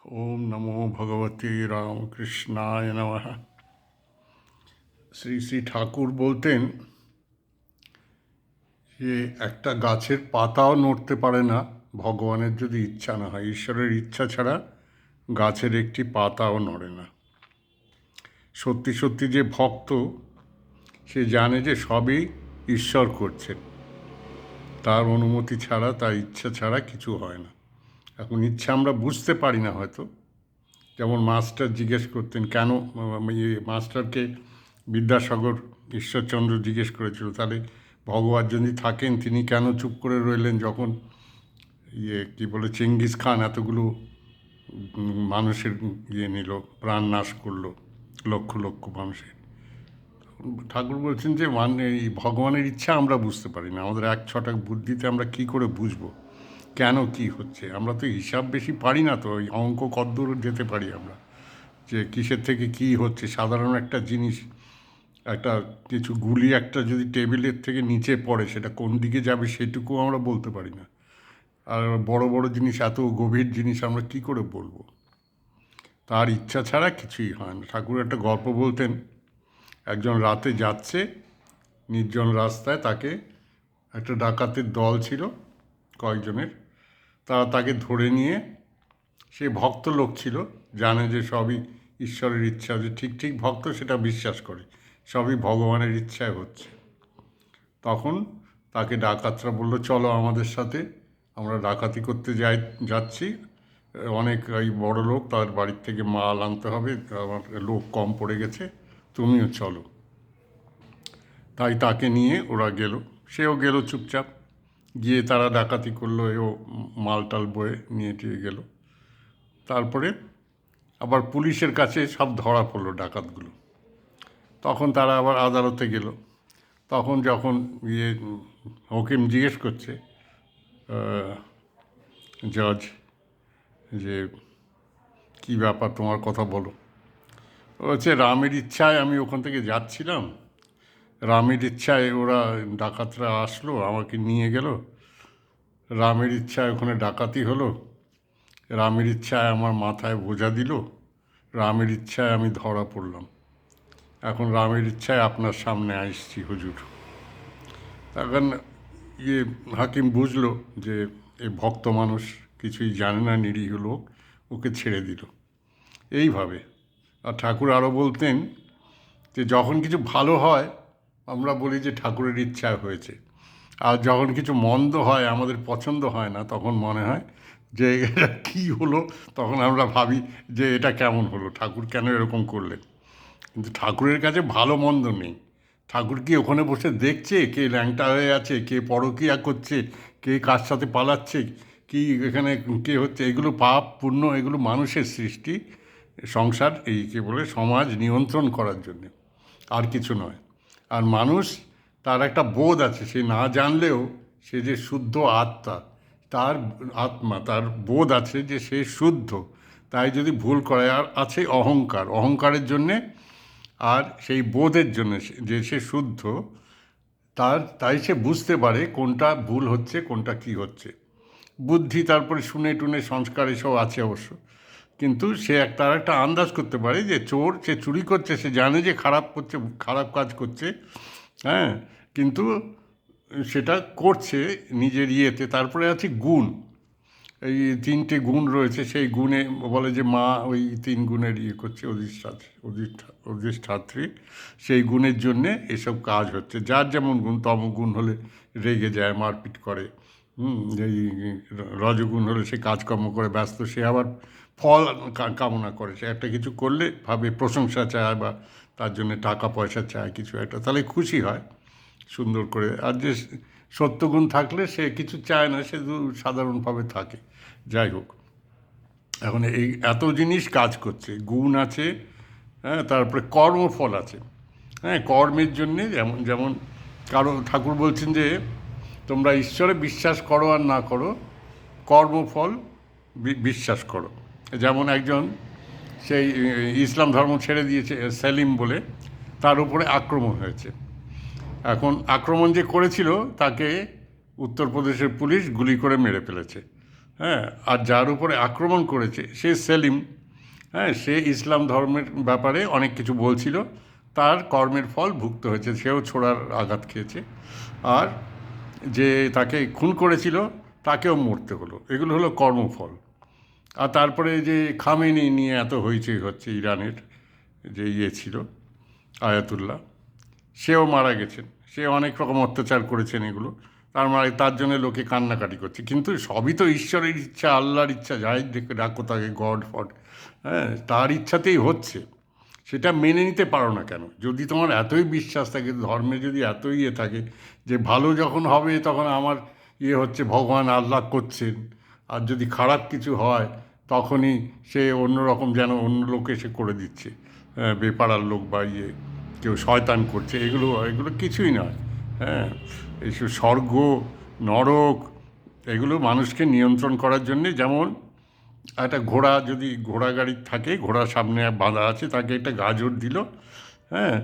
ওম নমো ভগবতে রামকৃষ্ণায় নমঃ। শ্রী শ্রী ঠাকুর বলতেন যে একটা গাছের পাতাও নড়তে পারে না ভগবানের যদি ইচ্ছা না হয়। ঈশ্বরের ইচ্ছা ছাড়া গাছের একটি পাতাও নড়ে না। সত্যি সত্যি যে ভক্ত সে জানে যে সবই ঈশ্বর করছেন, তার অনুমতি ছাড়া, তার ইচ্ছা ছাড়া কিছু হয় না। এখন ইচ্ছা আমরা বুঝতে পারি না হয়তো। যেমন মাস্টার জিজ্ঞেস করতেন কেন, মাস্টারকে বিদ্যাসাগর ঈশ্বরচন্দ্র জিজ্ঞেস করেছিল তাহলে ভগবান যদি থাকেন তিনি কেন চুপ করে রইলেন যখন কী বলে চেঙ্গিস খান এতগুলো মানুষের নিল, প্রাণ নাশ করলো লক্ষ লক্ষ মানুষের। ঠাকুর বলছেন যে এই ভগবানের ইচ্ছা আমরা বুঝতে পারি না। আমাদের এক ছটাক বুদ্ধিতে আমরা কি করে বুঝবো কেন কি হচ্ছে? আমরা তো হিসাব বেশি পারি না, তো ওই অঙ্ক কদ্দূর যেতে পারি আমরা যে কিসের থেকে কি হচ্ছে। সাধারণ একটা জিনিস, একটা কিছু গুলি একটা যদি টেবিলের থেকে নিচে পড়ে সেটা কোন দিকে যাবে সেটুকু আমরা বলতে পারি না। আর বড় বড় জিনিস, এত গভীর জিনিস আমরা কি করে বলবো? তার ইচ্ছা ছাড়া কিছুই হয় না। ঠাকুর একটা গল্প বলতেন, একজন রাতে যাচ্ছে নির্জন রাস্তায়, তাকে একটা ডাকাতের দল ছিল কয়েকজনের, তারা তাকে ধরে নিয়ে, সে ভক্ত লোক ছিল, জানে যে সবই ঈশ্বরের ইচ্ছা, যে ঠিক ঠিক ভক্ত সেটা বিশ্বাস করে সবই ভগবানের ইচ্ছায় হচ্ছে। তখন তাকে ডাকাতরা বলল চলো আমাদের সাথে, আমরা ডাকাতি করতে যাচ্ছি, অনেক এই বড় লোক, তার বাড়ির থেকে মাল আনতে হবে, আমার লোক কম পড়ে গেছে, তুমিও চলো। তাই তাকে নিয়ে ওরা গেল, সেও গেল চুপচাপ, গিয়ে তারা ডাকাতি করলো, এও মালটাল বয়ে নিয়ে টিয়ে গেল। তারপরে আবার পুলিশের কাছে সব ধরা পড়লো ডাকাতগুলো। তখন তারা আবার আদালতে গেল। তখন যখন হাকিম জিজ্ঞেস করছে জজ যে কী ব্যাপার, তোমার কথা বলো। বলছে রামের ইচ্ছায় আমি ওখান থেকে যাচ্ছিলাম, রামের ইচ্ছায় ওরা ডাকাতরা আসলো, আমাকে নিয়ে গেল, রামের ইচ্ছায় ওখানে ডাকাতি হলো, রামের ইচ্ছায় আমার মাথায় বোঝা দিল, রামের ইচ্ছায় আমি ধরা পড়লাম, এখন রামের ইচ্ছায় আপনার সামনে আসছি হুজুর। তখন হাকিম বুঝলো যে এই ভক্ত মানুষ কিছুই জানে না, নিরীহ লোক, ওকে ছেড়ে দিল এইভাবে। আর ঠাকুর আরও বলতেন যে যখন কিছু ভালো হয় আমরা বলি যে ঠাকুরের ইচ্ছায় হয়েছে, আর যখন কিছু মন্দ হয়, আমাদের পছন্দ হয় না, তখন মনে হয় যে এটা কী হলো, তখন আমরা ভাবি যে এটা কেমন হলো, ঠাকুর কেন এরকম করলেন। কিন্তু ঠাকুরের কাছে ভালো মন্দ নেই। ঠাকুর কি ওখানে বসে দেখছে কে ল্যাংটা হয়ে আছে, কে পরকীয়া করছে, কে কার সাথে পালাচ্ছে, কি এখানে কে হচ্ছে? এগুলো পাপ পুণ্য, এগুলো মানুষের সৃষ্টি, সংসার এই কে বলে সমাজ নিয়ন্ত্রণ করার জন্যে, আর কিছু নয়। আর মানুষ, তার একটা বোধ আছে, সে না জানলেও সে যে শুদ্ধ আত্মা, তার আত্মা, তার বোধ আছে যে সে শুদ্ধ, তাই যদি ভুল করে। আর আছে অহংকার, অহংকারের জন্যে আর সেই বোধের জন্য যে সে শুদ্ধ, তাই সে বুঝতে পারে কোনটা ভুল হচ্ছে কোনটা কি হচ্ছে। বুদ্ধি, তারপরে শুনে টুনে সংস্কার এসব আছে অবশ্য, কিন্তু সে তার একটা আন্দাজ করতে পারে যে চোর, সে চুরি করছে, সে জানে যে খারাপ করছে, খারাপ কাজ করছে, হ্যাঁ, কিন্তু সেটা করছে নিজের ইয়েতে। তারপরে আছে গুণ, এই তিনটে গুণ রয়েছে, সেই গুণে বলে যে মা ওই তিন গুণের ইয়ে করছে, অধিষ্ঠাত্রী, সেই গুণের জন্যে এসব কাজ হচ্ছে। যার যেমন গুণ, তমগুণ হলে রেগে যায়, মারপিট করে, এই রজগুণ হলে সে কাজকর্ম করে ব্যস্ত, সে আবার ফল কামনা করে, সে একটা কিছু করলে ভাবে প্রশংসা চায় বা তার জন্য টাকা পয়সা চায় কিছু একটা, তাহলে খুশি হয় সুন্দর করে। আর যে সত্যগুণ থাকলে সে কিছু চায় না, সে সাধারণভাবে থাকে। যাই হোক, এখন এই এত জিনিস কাজ করছে, গুণ আছে, হ্যাঁ, তারপরে কর্মফল আছে, হ্যাঁ, কর্মের জন্যে যেমন যেমন ঠাকুর বলছেন যে তোমরা ঈশ্বরে বিশ্বাস করো আর না করো, কর্মফল বিশ্বাস করো। যেমন একজন সেই ইসলাম ধর্ম ছেড়ে দিয়েছে সেলিম বলে, তার উপরে আক্রমণ হয়েছে। এখন আক্রমণ যে করেছিল তাকে উত্তরপ্রদেশের পুলিশ গুলি করে মেরে ফেলেছে। হ্যাঁ, আর যার উপরে আক্রমণ করেছে সে সেলিম। হ্যাঁ, সে ইসলাম ধর্মের ব্যাপারে অনেক কিছু বলছিল, তার কর্মের ফল ভুগতে হয়েছে, সেও ছোড়ার আঘাত খেয়েছে। আর যে তাকে খুন করেছিল তাকেও মরতে হলো। এগুলো হলো কর্মফল। আর তারপরে যে খামেনি নিয়ে এত হইচই হচ্ছে, ইরানের যে ছিল আয়াতুল্লাহ, সেও মারা গেছেন। সে অনেক রকম অত্যাচার করেছেন এগুলো, তার জন্য লোকে কান্নাকাটি করছে। কিন্তু সবই তো ঈশ্বরের ইচ্ছা, আল্লাহর ইচ্ছা, যাই ডাকো তাকে গড ফড, হ্যাঁ, তার ইচ্ছাতেই হচ্ছে। সেটা মেনে নিতে পারো না কেন? যদি তোমার এতই বিশ্বাস থাকে, ধর্মে যদি এতই থাকে যে ভালো যখন হবে তখন আমার হচ্ছে ভগবান আল্লাহ করছেন, আর যদি খারাপ কিছু হয় তখনই সে অন্যরকম যেন অন্য লোক এসে করে দিচ্ছে, বেপাড়ার লোক বা কেউ শয়তান করছে, এগুলো এগুলো কিছুই নয়। হ্যাঁ, এইসব স্বর্গ নরক এগুলো মানুষকে নিয়ন্ত্রণ করার জন্যে। যেমন একটা ঘোড়া, যদি ঘোড়া গাড়ি থাকে, ঘোড়া সামনে বাঁধা আছে, তাকে একটা গাজর দিল, হ্যাঁ,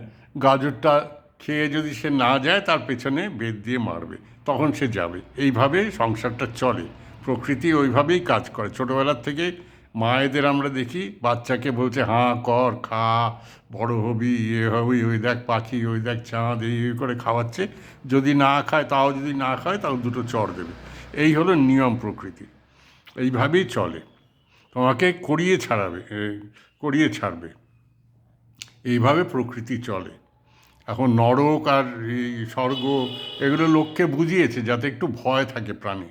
গাজরটা খেয়ে যদি সে না যায় তার পেছনে বেত দিয়ে মারবে, তখন সে যাবে। এইভাবে সংসারটা চলে, প্রকৃতি ওইভাবেই কাজ করে। ছোটোবেলার থেকে মায়েদের আমরা দেখি বাচ্চাকে বলছে হাঁ কর, খা, বড় হবি, হবি, ওই দেখ পাখি, ওই দেখ চাঁদ, এই করে খাওয়াচ্ছে। যদি না খায়, যদি না খায় তাও দুটো চড় দেবে। এই হলো নিয়ম প্রকৃতি, এইভাবেই চলে। তোমাকে করিয়ে ছাড়বে, এইভাবে প্রকৃতি চলে। এখন নরক আর এই স্বর্গ এগুলো লোককে বুঝিয়েছে যাতে একটু ভয় থাকে প্রাণে,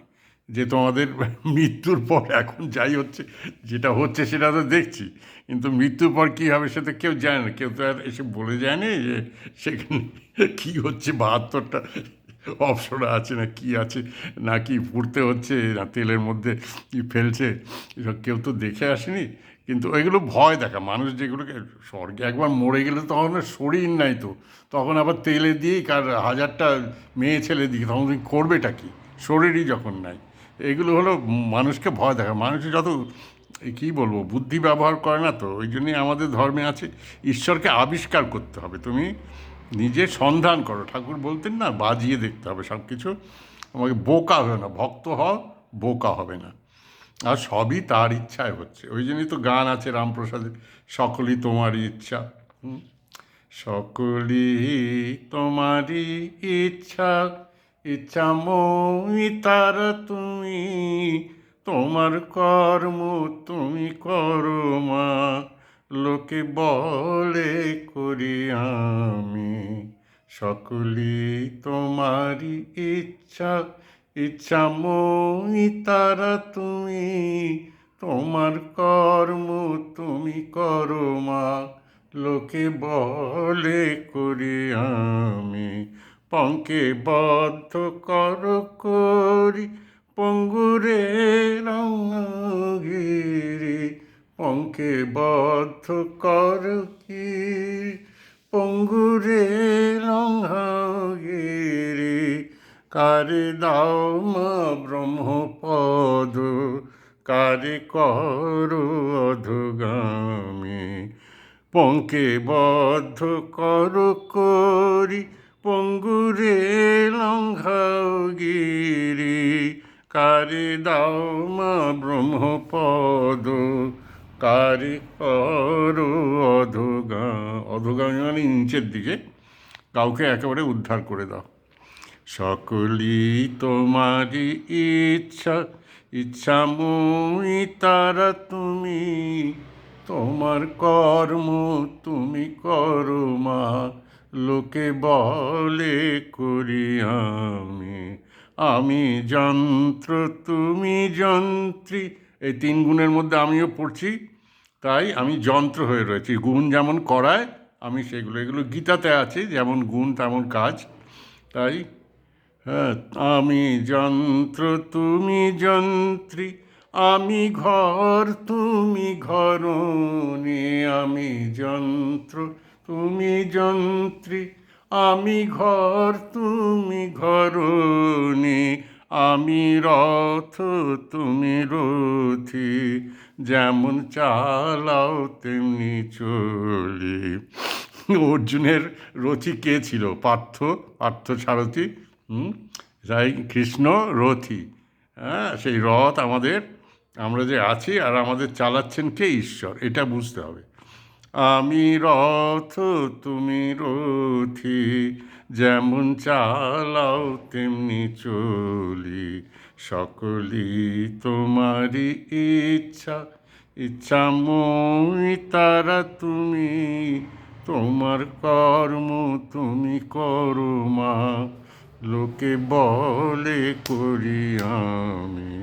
যে তোমাদের মৃত্যুর পর এখন যাই হচ্ছে, যেটা হচ্ছে সেটা তো দেখছি, কিন্তু মৃত্যুর পর কী হবে সেটা কেউ জানে না। কেউ তো আর এসে বলে যায়নি যে সেখানে কী হচ্ছে, 72টা অপশন আছে না কি আছে, না কি পুড়তে হচ্ছে, না তেলের মধ্যে কি ফেলছে, এসব কেউ তো দেখে আসেনি। কিন্তু এগুলো ভয় দেখা মানুষ, যেগুলোকে স্বর্গে একবার মরে গেলে তখন আর শরীর নাই তো, তখন আবার তেলে দিয়েই কার হাজারটা মেয়ে ছেলে দিকে, তখন তুমি করবেটা কি, শরীরই যখন নাই। এগুলো হলো মানুষকে ভয় দেখা। মানুষ যত কী বলবো বুদ্ধি ব্যবহার করে না, তো ওই জন্যই আমাদের ধর্মে আছে ঈশ্বরকে আবিষ্কার করতে হবে। তুমি নিজে সন্ধান করো, ঠাকুর বলতেন না, বাজিয়ে দেখতে হবে সব কিছু। আমাকে বোকা হবে না, ভক্ত হও, বোকা হবে না। আর সবই তার ইচ্ছায় হচ্ছে। ওই জন্যই তো গান আছে রামপ্রসাদের, সকলই তোমারই ইচ্ছা। সকলই তোমারই ইচ্ছা, ইচ্ছাময়ী তারা তুমি, তোমার কর্ম তুমি করো মা, লোকে বলে করি আমি। সকলই তোমারই ইচ্ছা, ইচ্ছাময়ী তারা তুমি, তোমার কর্ম তুমি করো মা, লোকে বলে করি আমি। পঙ্কে বদ্ধ করি পঙ্গুরে রঙগিরি, পঙ্কে বদ্ধ কি পঙ্গুরে রঙগিরি, কারে দাও মা ব্রহ্মপদ, কারে করো অধগামী। পঙ্কে বদ্ধ করি পঙ্গুরে লঙ্ঘাগিরি, কারে দাও মা ব্রহ্মপদ, কারে করো অধগামী মানে নিচের দিকে, কাউকে একেবারে উদ্ধার করে দাও। সকলই তোমারই ইচ্ছা, ইচ্ছাময়ী তারা তুমি, তোমার কর্ম তুমি করো মা, লোকে বলে করি আমি। আমি যন্ত্র তুমি যন্ত্রী, এই 3 গুণের মধ্যে আমিও পড়ছি, তাই আমি যন্ত্র হয়ে রয়েছি। গুণ যেমন করায় আমি সেগুলো, এগুলো গীতাতে আছে, যেমন গুণ তেমন কাজ। তাই হ্যাঁ, আমি যন্ত্র তুমি যন্ত্রী, আমি ঘর তুমি ঘরণী, আমি যন্ত্র তুমি যন্ত্রী, আমি ঘর তুমি ঘরণী, আমি রথ তুমি রথী, যেমন চালাও তেমনি চলি। অর্জুনের রথী কে ছিল? পার্থ সারথী। তাই কৃষ্ণ রথী, হ্যাঁ, সেই রথ আমাদের, আমরা যে আছি আর আমাদের চালাচ্ছেন কে? ঈশ্বর, এটা বুঝতে হবে। আমি রথ তুমি রথি, যেমন চালাও তেমনি চলি, সকলই তোমারই ইচ্ছা, ইচ্ছাময়ী তারা তুমি, তোমার কর্ম তুমি করো মা, লোকে বলে করি আমি,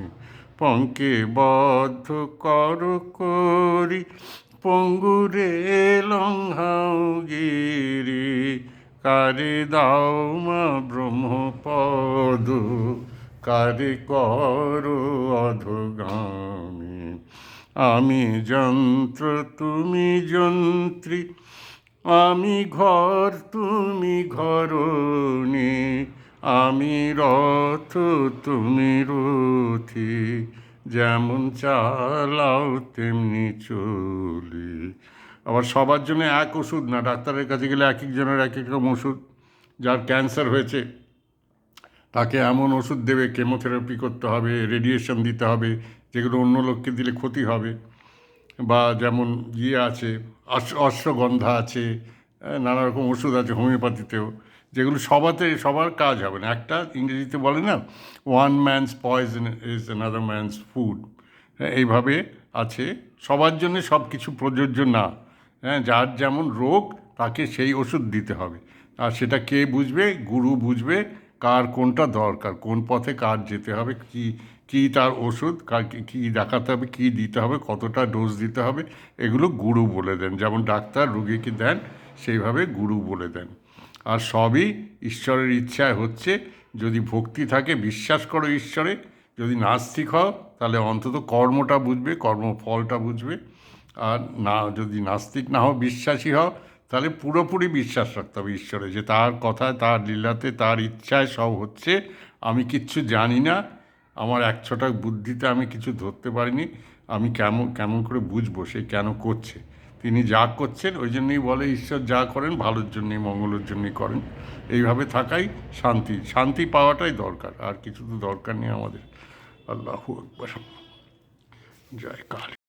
পঙ্কে বদ্ধ কর করি, পঙ্গুরে লঙ্ঘাও গিরি, কারে দাও মা ব্রহ্মপদ, কারে করো অধগামী, আমি যন্ত্র তুমি যন্ত্রী, আমি ঘর তুমি ঘরণী, আমি রথ তুমি রথি, যেমন চালাও তেমনি চলি। আবার সবার জন্য এক ওষুধ না, ডাক্তারের কাছে গেলে এক একজনের এক এক রকম ওষুধ। যার ক্যান্সার হয়েছে তাকে এমন ওষুধ দেবে, কেমোথেরাপি করতে হবে, রেডিয়েশন দিতে হবে, যেগুলো অন্য লোককে দিলে ক্ষতি হবে। বা যেমন আছে, অশ্বগন্ধা আছে, নানা রকম ওষুধ আছে হোমিওপ্যাথিতেও, যেগুলো সবার কাজ হবে না। একটা ইংরেজিতে বলে না, one man's poison is another man's food. এইভাবে আছে, সবার জন্য সব কিছু প্রযোজ্য না। যার যেমন রোগ তাকে সেই ওষুধ দিতে হবে। আর সেটা কে বুঝবে? গুরু বুঝবে কার কোনটা দরকার, কোন পথে কার যেতে হবে, কি তার ওষুধ, কী দেখাতে হবে, কী দিতে হবে, কতটা ডোজ দিতে হবে, এগুলো গুরু বলে দেন। যেমন ডাক্তার রুগীকে দেন, সেইভাবে গুরু বলে দেন। আর সবই ঈশ্বরের ইচ্ছায় হচ্ছে। যদি ভক্তি থাকে, বিশ্বাস করো ঈশ্বরে, যদি নাস্তিক হও তাহলে অন্তত কর্মটা বুঝবে, কর্মফলটা বুঝবে। আর না, যদি নাস্তিক না হও, বিশ্বাসী হও, তাহলে পুরোপুরি বিশ্বাস রাখতে হবে ঈশ্বরে, যে তার কথায়, তার লীলাতে, তার ইচ্ছায় সব হচ্ছে। আমি কিচ্ছু জানি না, আমার এক ছটাক বুদ্ধিতে আমি কিছু ধরতে পারিনি, আমি কেমন কেমন করে বুঝবো সে কেন করছে। তিনি যা করছেন, ওই জন্যই বলে ঈশ্বর যা করেন ভালোর জন্যই, মঙ্গলের জন্যই করেন। এইভাবে থাকাই শান্তি, শান্তি পাওয়াটাই দরকার, আর কিছু তো দরকার নেই আমাদের। আল্লাহু আকবার। জয় কালী।